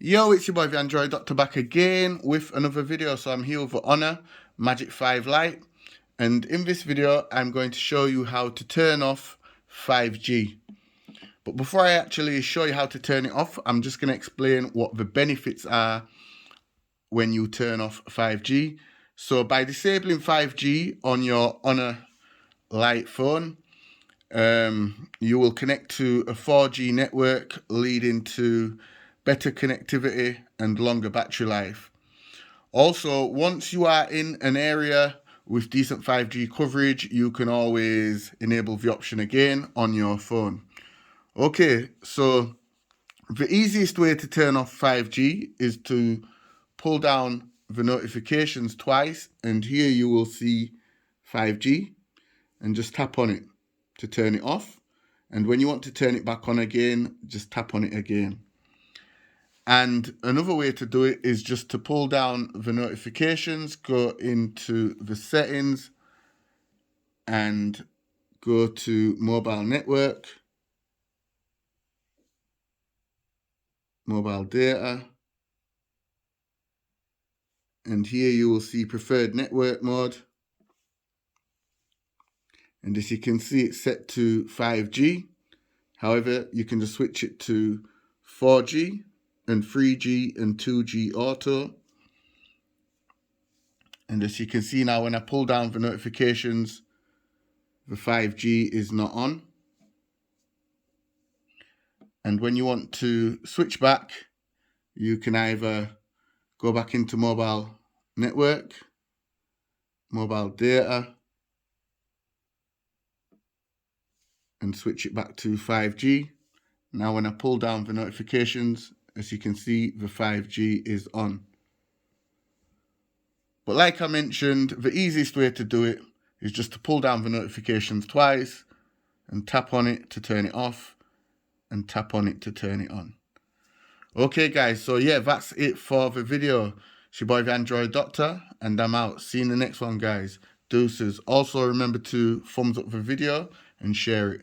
Yo, it's your boy the Android Doctor back again with another video. So I'm here with the Honor Magic 5 Lite, and in this video I'm going to show you how to turn off 5G. But before I actually show you how to turn it off, I'm just going to explain what the benefits are when you turn off 5G. So by disabling 5G on your Honor Lite phone, you will connect to a 4G network, leading to better connectivity and longer battery life. Also, once you are in an area with decent 5G coverage, you can always enable the option again on your phone. Okay, so the easiest way to turn off 5G is to pull down the notifications twice, and here you will see 5G, and just tap on it to turn it off. And when you want to turn it back on again, just tap on it again. And another way to do it is just to pull down the notifications, go into the settings and go to mobile network, mobile data. And here you will see preferred network mode. And as you can see, it's set to 5G. However, you can just switch it to 4G and 3G and 2G auto. And as you can see now, when I pull down the notifications, the 5G is not on. And when you want to switch back, you can either go back into mobile network, mobile data, and switch it back to 5G. Now when I pull down the notifications, as you can see, the 5G is on. But like I mentioned, the easiest way to do it is just to pull down the notifications twice and tap on it to turn it off and tap on it to turn it on. Okay guys, so yeah, that's it for the video. It's your boy the Android Doctor, and I'm out. See you in the next one, guys. Deuces. Also remember to thumbs up the video and share it.